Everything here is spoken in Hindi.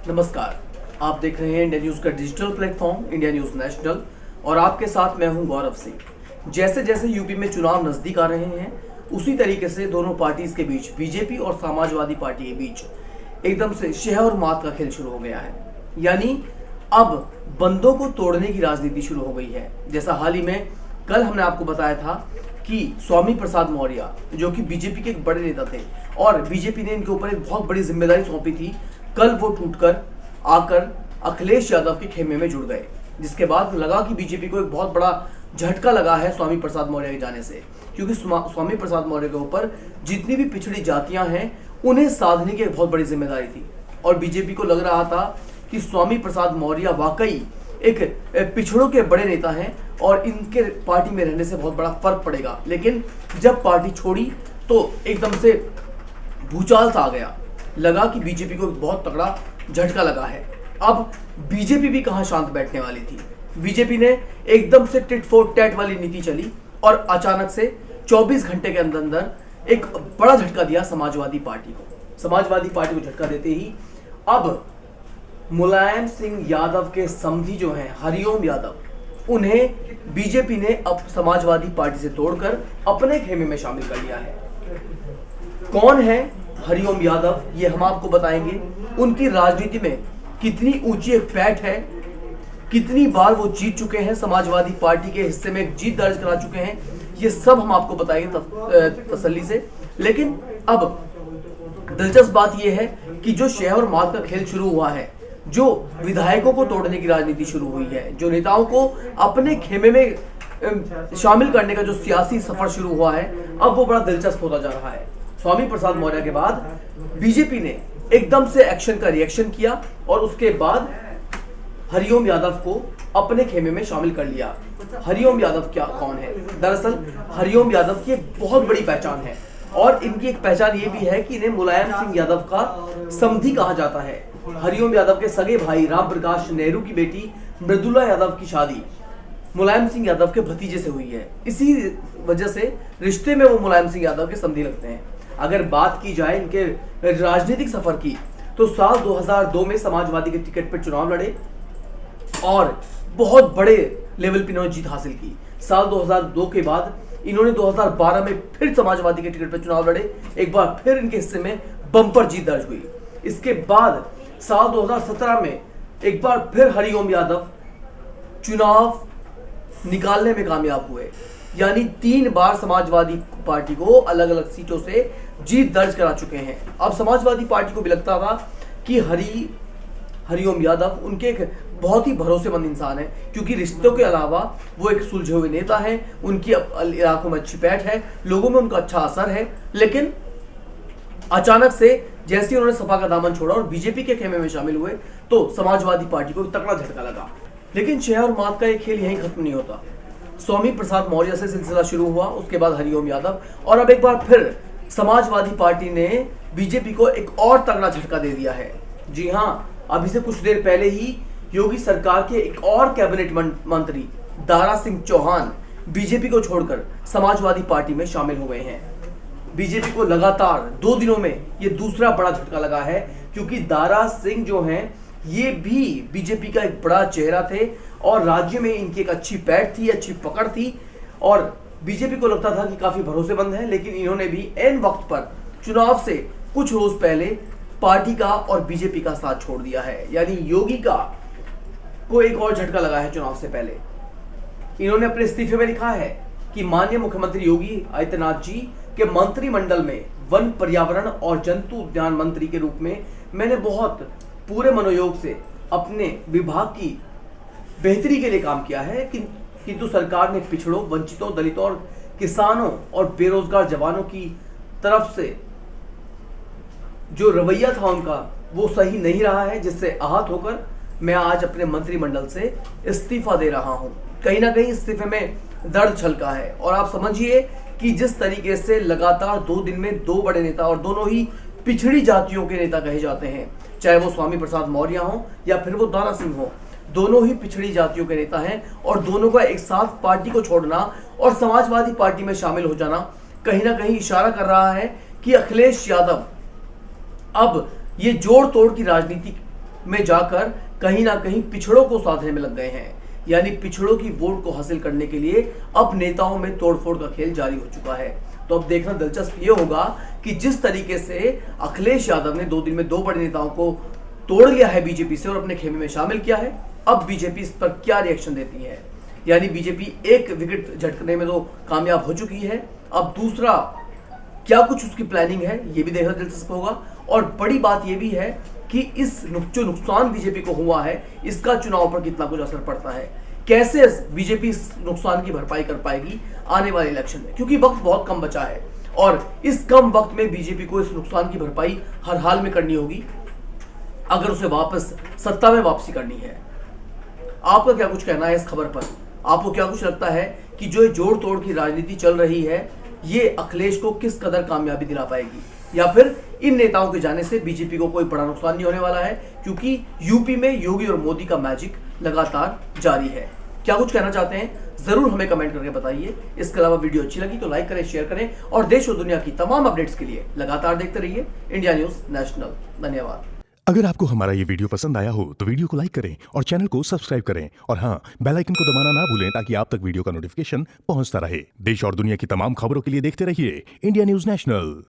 नमस्कार, आप देख रहे हैं इंडिया न्यूज का digital platform India news national और आपके साथ मैं हूं गौरव सिंह। जैसे जैसे यूपी में चुनाव नजदीक आ रहे हैं उसी तरीके से दोनों पार्टीज के बीच बीजेपी और समाजवादी पार्टी के बीच एकदम से शह और मात का खेल शुरू हो गया है। यानी अब बंदों को तोड़ने की राजनीति शुरू हो गई है। जैसा हाल ही में कल हमने आपको बताया था कि स्वामी प्रसाद मौर्य जो कि बीजेपी के एक बड़े नेता थे और बीजेपी ने इनके ऊपर एक बहुत बड़ी जिम्मेदारी सौंपी थी, कल वो टूटकर आकर अखिलेश यादव के खेमे में जुड़ गए, जिसके बाद लगा कि बीजेपी को एक बहुत बड़ा झटका लगा है स्वामी प्रसाद मौर्य के जाने से, क्योंकि स्वामी प्रसाद मौर्य के ऊपर जितनी भी पिछड़ी जातियां हैं उन्हें साधने की एक बहुत बड़ी जिम्मेदारी थी और बीजेपी को लग रहा था कि स्वामी प्रसाद मौर्य वाकई एक पिछड़ों के बड़े नेता हैं और इनके पार्टी में रहने से बहुत बड़ा फर्क पड़ेगा। लेकिन जब पार्टी छोड़ी तो एकदम से भूचाल सा आ गया, लगा कि बीजेपी को बहुत तगड़ा झटका लगा है। अब बीजेपी भी कहां शांत बैठने वाली थी। बीजेपी ने एकदम से टिट फॉर टैट वाली नीति चली और अचानक से 24 घंटे के अंदर अंदर एक बड़ा झटका दिया समाजवादी पार्टी को। समाजवादी पार्टी को झटका देते ही अब मुलायम सिंह यादव के समधी जो हैं हरिओम यादव, उन्हें बीजेपी ने अब समाजवादी पार्टी से तोड़कर अपने खेमे में शामिल कर लिया है। कौन है हरिओम यादव, ये हम आपको बताएंगे। उनकी राजनीति में कितनी ऊंची एक पैठ है, कितनी बार वो जीत चुके हैं, समाजवादी पार्टी के हिस्से में जीत दर्ज करा चुके हैं, ये सब हम आपको बताएंगे तसल्ली से। लेकिन अब दिलचस्प बात यह है कि जो शह और मात का खेल शुरू हुआ है, जो विधायकों को तोड़ने की राजनीति शुरू हुई है, जो नेताओं को अपने खेमे में शामिल करने का जो सियासी सफर शुरू हुआ है, अब वो बड़ा दिलचस्प होता जा रहा है। स्वामी प्रसाद मौर्य के बाद बीजेपी ने एकदम से एक्शन का रिएक्शन किया और उसके बाद हरिओम यादव को अपने खेमे में शामिल कर लिया। हरिओम यादव कौन है? दरअसल हरिओम यादव की एक बहुत बड़ी पहचान है और इनकी एक पहचान ये भी है कि इन्हें मुलायम सिंह यादव का समधी कहा जाता है। हरिओम यादव के सगे भाई राम प्रकाश नेहरू की बेटी मृदुला यादव की शादी मुलायम सिंह यादव के भतीजे से हुई है। इसी वजह से रिश्ते में वो मुलायम सिंह यादव के समधी लगते हैं। अगर बात की जाए इनके राजनीतिक सफर की तो साल 2002 में समाजवादी के टिकट पर चुनाव लड़े और बहुत बड़े लेवल पर इन्होंने जीत हासिल की। साल 2002 के बाद इन्होंने 2012 में फिर समाजवादी के टिकट पर चुनाव लड़े, एक बार फिर इनके हिस्से में बम्पर जीत दर्ज हुई। इसके बाद साल 2017 में एक बार फिर हरिओम यादव चुनाव निकालने में कामयाब हुए, यानी 3 बार समाजवादी पार्टी को अलग अलग सीटों से जीत दर्ज करा चुके हैं। अब समाजवादी पार्टी को भी लगता था कि हरिओम यादव उनके एक बहुत ही भरोसेमंद इंसान है, क्योंकि रिश्तों के अलावा वो एक सुलझे हुए नेता हैं, उनकी इलाकों में अच्छी पैठ है, लोगों में उनका अच्छा असर है। लेकिन अचानक से जैसे उन्होंने सपा का दामन छोड़ा और बीजेपी के खेमे में शामिल हुए तो समाजवादी पार्टी को तगड़ा झटका लगा। लेकिन शह और मात का ये खेल यहीं खत्म नहीं होता। स्वामी प्रसाद मौर्य से सिलसिला शुरू हुआ, उसके बाद हरिओम यादव और अब एक बार फिर समाजवादी पार्टी ने बीजेपी को एक और तगड़ा झटका दे दिया है। जी हाँ, अभी से कुछ देर पहले ही योगी सरकार के एक और कैबिनेट मंत्री दारा सिंह चौहान बीजेपी को छोड़कर समाजवादी पार्टी में शामिल हो गए हैं। बीजेपी को लगातार 2 दिनों में ये दूसरा बड़ा झटका लगा है, क्योंकि दारा सिंह जो हैं ये भी बीजेपी का एक बड़ा चेहरा थे और राज्य में इनकी एक अच्छी पैठ थी, अच्छी पकड़ थी और बीजेपी को लगता था कि काफी भरोसेमंद है। लेकिन इन्होंने भी एन वक्त पर चुनाव से कुछ रोज पहले पार्टी का और बीजेपी का साथ छोड़ दिया है। यानी योगी को एक और झटका लगा है चुनाव से पहले। इन्होंने अपने इस्तीफे में लिखा है कि माननीय मुख्यमंत्री योगी आदित्यनाथ जी के मंत्रिमंडल में वन, पर्यावरण और जंतु उद्यान मंत्री के रूप में मैंने बहुत पूरे मनोयोग से अपने विभाग की बेहतरी के लिए काम किया है, किंतु सरकार ने पिछड़ों, वंचितों, दलितों और किसानों और बेरोजगार जवानों की तरफ से जो रवैया था उनका वो सही नहीं रहा है, जिससे आहत होकर मैं आज अपने मंत्रिमंडल से इस्तीफा दे रहा हूं। कहीं ना कहीं इस्तीफे में दर्द छलका है और आप समझिए कि जिस तरीके से लगातार 2 दिन में 2 बड़े नेता और दोनों ही पिछड़ी जातियों के नेता कहे जाते हैं, चाहे वो स्वामी प्रसाद मौर्य हो या फिर वो दारा सिंह हो, दोनों ही पिछड़ी जातियों के नेता हैं और दोनों का एक साथ पार्टी को छोड़ना और समाजवादी पार्टी में शामिल हो जाना कहीं ना कहीं इशारा कर रहा है कि अखिलेश यादव अब ये जोड़ तोड़ की राजनीति में जाकर कहीं ना कहीं पिछड़ों को साधने में लग गए हैं। यानी पिछड़ों की वोट को हासिल करने के लिए अब नेताओं में तोड़फोड़ का खेल जारी हो चुका है। तो अब देखना दिलचस्प ये होगा कि जिस तरीके से अखिलेश यादव ने 2 दिन में 2 बड़े नेताओं को तोड़ लिया है बीजेपी से और अपने खेमे में शामिल किया है, अब बीजेपी इस पर क्या रिएक्शन देती है। यानी बीजेपी एक विकेट झटकने में तो कामयाब हो चुकी है, अब दूसरा क्या कुछ उसकी प्लानिंग है ये भी देखना दिलचस्प होगा। और बड़ी बात ये भी है कि इस जो नुकसान बीजेपी को हुआ है इसका चुनाव पर कितना कुछ असर पड़ता है, कैसे बीजेपी इस नुकसान की भरपाई कर पाएगी आने वाले इलेक्शन में, क्योंकि वक्त बहुत कम बचा है और इस कम वक्त में बीजेपी को इस नुकसान की भरपाई हर हाल में करनी होगी अगर उसे वापस सत्ता में वापसी करनी है। आपका क्या कुछ कहना है इस खबर पर? आपको क्या कुछ लगता है कि जो ये जोड़ तोड़ की राजनीति चल रही है ये अखिलेश को किस कदर कामयाबी दिला पाएगी, या फिर इन नेताओं के जाने से बीजेपी को कोई बड़ा नुकसान नहीं होने वाला है, क्योंकि यूपी में योगी और मोदी का मैजिक लगातार जारी है। क्या कुछ कहना चाहते हैं जरूर हमें कमेंट करके बताइए। इसके अलावा वीडियो अच्छी लगी तो लाइक करें, शेयर करें और देश और दुनिया की तमाम अपडेट्स के लिए लगातार देखते रहिए इंडिया न्यूज नेशनल। धन्यवाद। अगर आपको हमारा ये वीडियो पसंद आया हो तो वीडियो को लाइक करें और चैनल को सब्सक्राइब करें और हाँ, बेल आइकन को दबाना ना भूलें ताकि आप तक वीडियो का नोटिफिकेशन पहुंचता रहे। देश और दुनिया की तमाम खबरों के लिए देखते रहिए इंडिया न्यूज नेशनल।